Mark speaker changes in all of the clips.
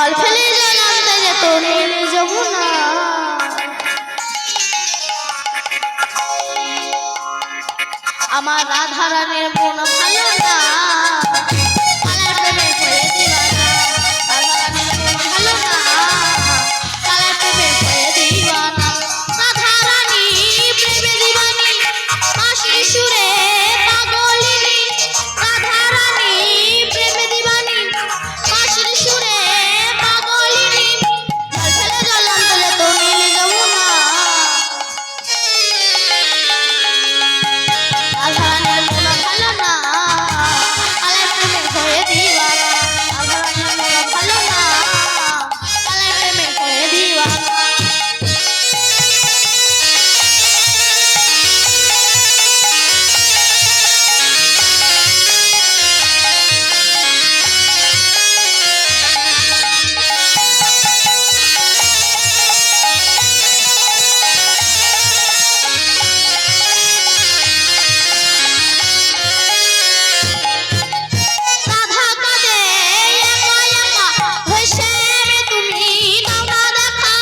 Speaker 1: জল ফেলে জল আনতে যেত নীল যমুনা। আমার রাধা রানীর মন ভালো না, কালের প্রেমে হয়ে দিওয়ানা। রাধা রানীর মন ভালো না, কালের প্রেমে হয়ে দিওয়ানা। রাধা রানী প্রেমে দিওয়ানি, বাঁশির সুরে পাগলিনী। রাধা রানী প্রেমে দিওয়ানি, বাঁশির সুরে পাগলিনী। জল ফেলে জল আনতে যেত নীল যমুনা। রাধা রানীর মন ভালো না, কালের প্রেমে হয়ে দিওয়ানা। রাধা রানীর মন ভালো না, কালের প্রেমে হয়ে দিওয়ানা। রাধা কাঁদে একা একা, ভেসে এলে তুমি দাও না দেখা।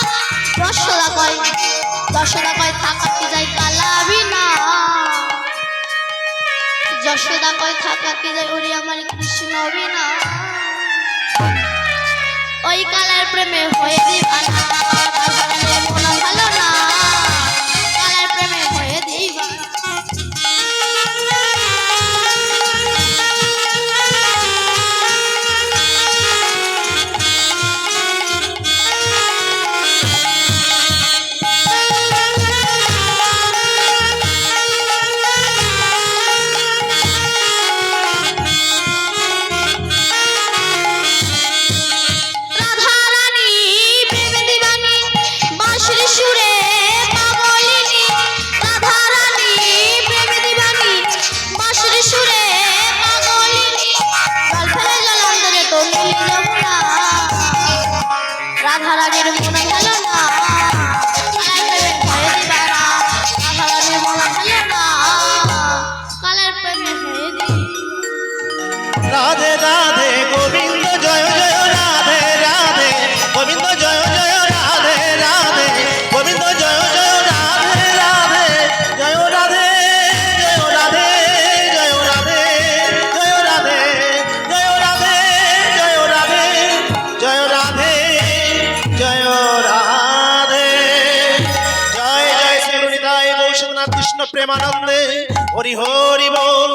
Speaker 1: যশোদা কয় থাকা কি যায় কালা বিনা। যশোদা কয় থাকা কি যায় ওরে আমার কৃষ্ণ বিনা। ওই কালের প্রেমে হয়ে দিওয়ানা। রাধা রানীর মন ভালো না, কালের প্রেমে হয়ে দিওয়ানা। রাধা রানী প্রেমে দিওয়ানি, বাঁশির সুরে পাগলিনী। রাধা রানী প্রেমে দিওয়ানি, বাঁশির সুরে পাগলিনী। জল ফেলে জল আনতে যেত নীল যমুনা। রাধা রানীর মন ভালো না, কালের প্রেমে হয়ে দিওয়ানা। রাধা রানীর মন ভালো না, কালের প্রেমে হয়ে দিওয়ানা।
Speaker 2: রাধে রাধে গোবিন্দ জয় জয় রাধে রাধে গোবিন্দ জয় জয় রাধে রাধে গোবিন্দ জয় জয় রাধে রাধে জয় রাধে জয় রাধে জয় রাধে জয় রাধে জয় রাধে জয় রাধে জয় রাধে জয় রাধে জয় জয় শ্রী নিতাই গৌর কৃষ্ণ প্রেমানন্দে হরি হরি বল।